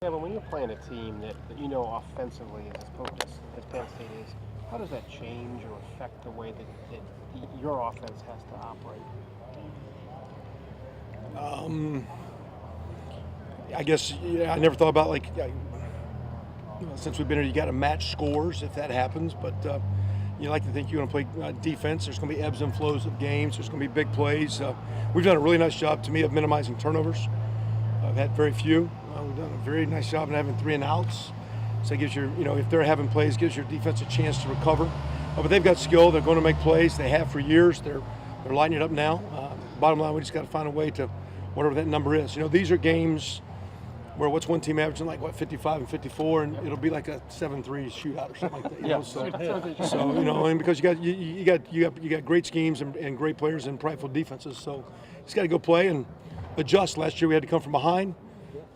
Yeah, but when you're playing a team that you know offensively is as potent as Penn State is, how does that change or affect the way that your offense has to operate? Um, I guess I never thought about since we've been here, you got to match scores if that happens. But you like to think you're going to play defense. There's going to be ebbs and flows of games. There's going to be big plays. We've done a really nice job, to me, of minimizing turnovers. I've had very few. We've done a very nice job in having 3 and outs. So it gives if they're having plays, gives your defense a chance to recover. But they've got skill. They're going to make plays. They have for years. They're lighting it up now. Bottom line, we just got to find a way to whatever that number is. These are games where what's one team averaging 55 and 54, and it'll be like a 7-3 shootout or something like that. And because you got great schemes and great players and prideful defenses, so you just got to go play and adjust. Last year we had to come from behind.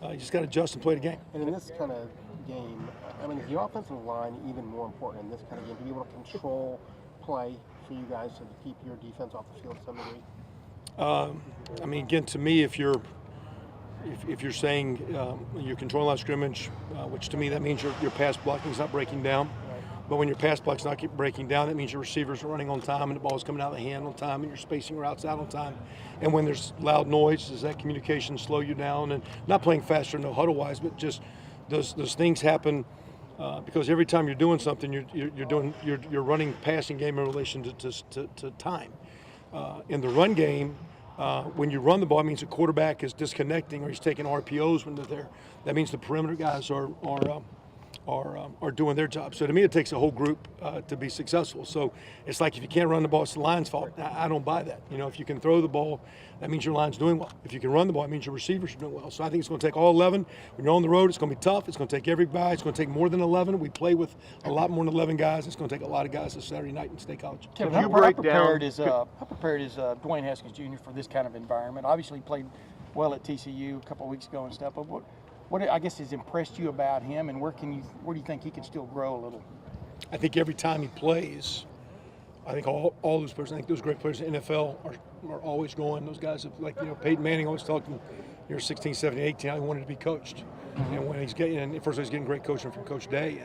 You just got to adjust and play the game. And in this kind of game, I mean, is the offensive line even more important in this kind of game to be able to control play for you guys to keep your defense off the field to some degree? Again, to me, if you're saying you're controlling line of scrimmage, which to me that means your pass blocking is not breaking down. But when your pass block's not breaking down, that means your receivers are running on time and the ball's coming out of the hand on time and you're spacing routes out on time. And when there's loud noise, does that communication slow you down? And not playing faster, no huddle-wise, but just those things happen because every time you're doing something, you're running passing game in relation to time. In the run game, when you run the ball, it means the quarterback is disconnecting or he's taking RPOs when they're there. That means the perimeter guys are doing their job. So to me, it takes a whole group to be successful. So it's like if you can't run the ball, it's the line's fault. I don't buy that. If you can throw the ball, that means your line's doing well. If you can run the ball, it means your receivers are doing well. So I think it's going to take all 11. When you're on the road, it's going to be tough. It's going to take everybody. It's going to take more than 11. We play with a lot more than 11 guys. It's going to take a lot of guys this Saturday night in State College. Kevin, how prepared is Dwayne Haskins Jr. for this kind of environment? Obviously, he played well at TCU a couple of weeks ago and stuff. But what I guess has impressed you about him, and where do you think he can still grow a little? I think every time he plays, I think all those players, I think those great players in the NFL are always going. Those guys have, Peyton Manning always talked when you're 16, 17, 18, how he wanted to be coached. And when he's getting great coaching from Coach Day,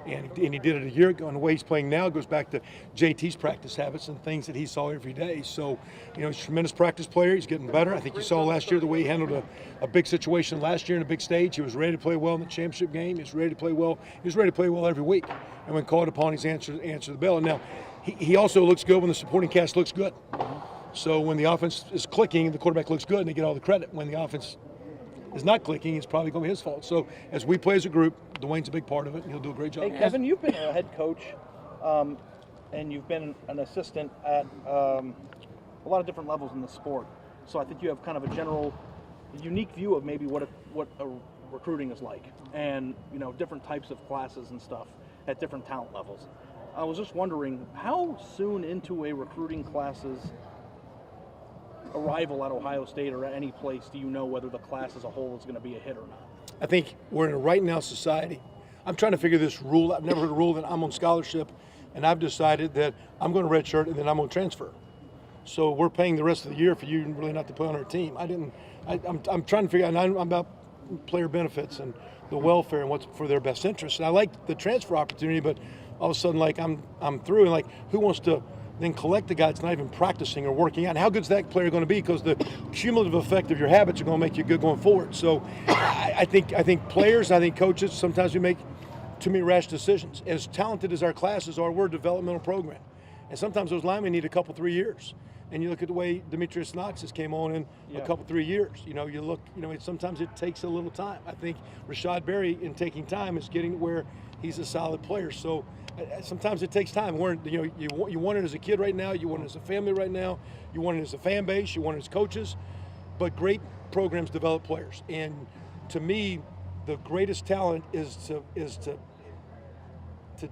and he did it a year ago. And the way he's playing now goes back to JT's practice habits and things that he saw every day. So, he's a tremendous practice player. He's getting better. I think you saw last year the way he handled a big situation last year in a big stage. He was ready to play well in the championship game. He was ready to play well. He was ready to play well every week. And when called upon, he's answered the bell. And now he also looks good when the supporting cast looks good. So when the offense is clicking, the quarterback looks good, and they get all the credit. When the offense is not clicking, it's probably going to be his fault. So as we play as a group, Dwayne's a big part of it, and he'll do a great job. Hey, Kevin, you've been a head coach, and you've been an assistant at a lot of different levels in the sport. So I think you have kind of a unique view of maybe what a recruiting is like, and different types of classes and stuff at different talent levels. I was just wondering, how soon into a recruiting class's arrival at Ohio State or at any place do you know whether the class as a whole is going to be a hit or not? I think we're in a right now society. I'm trying to figure this rule. I've never heard a rule that I'm on scholarship, and I've decided that I'm going to redshirt and then I'm going to transfer. So we're paying the rest of the year for you really not to play on our team. I'm trying to figure out. I'm about player benefits and the welfare and what's for their best interest. And I like the transfer opportunity, but all of a sudden, I'm through, and who wants to then collect the guy that's not even practicing or working out? And how good's that player going to be? Because the cumulative effect of your habits are going to make you good going forward. So I think players, I think coaches, sometimes we make too many rash decisions. As talented as our classes are, we're a developmental program. And sometimes those linemen need a couple, 3 years. And you look at the way Demetrius Knox just came on in a couple, 3 years. Sometimes it takes a little time. I think Rashad Berry, in taking time, is getting where he's a solid player. So sometimes it takes time. You want it as a kid right now. You want it as a family right now. You want it as a fan base. You want it as coaches. But great programs develop players. And to me, the greatest talent is to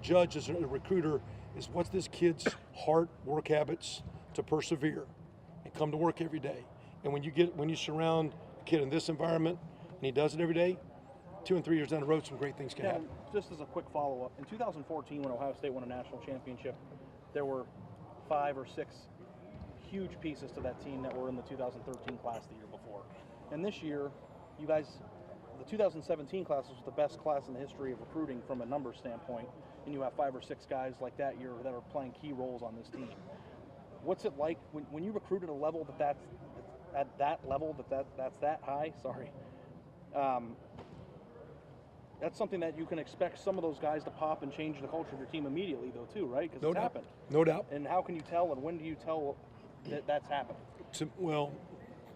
judge as a recruiter is what's this kid's heart, work habits to persevere and come to work every day. And when you surround a kid in this environment and he does it every day, 2 and 3 years down the road, some great things can happen. Just as a quick follow-up, in 2014 when Ohio State won a national championship, there were 5 or 6 huge pieces to that team that were in the 2013 class the year before. And this year, you guys, the 2017 class was the best class in the history of recruiting from a number standpoint, and you have 5 or 6 guys like that that are playing key roles on this team. What's it like when you recruit at a level that's at that level that's that high? Sorry. That's something that you can expect some of those guys to pop and change the culture of your team immediately, though, too, right? Because it's happened. No doubt. And how can you tell, and when do you tell that that's happening? Well,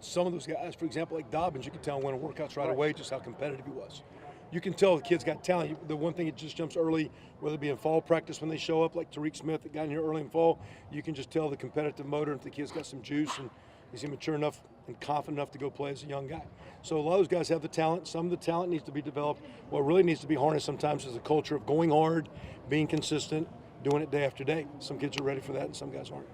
some of those guys, for example, like Dobbins, you can tell when a workout's right away just how competitive he was. You can tell the kid's got talent. The one thing, it just jumps early, whether it be in fall practice when they show up, like Tariq Smith that got in here early in fall, you can just tell the competitive motor, if the kid's got some juice and he's mature enough and confident enough to go play as a young guy. So a lot of those guys have the talent. Some of the talent needs to be developed. What really needs to be harnessed sometimes is a culture of going hard, being consistent, doing it day after day. Some kids are ready for that and some guys aren't.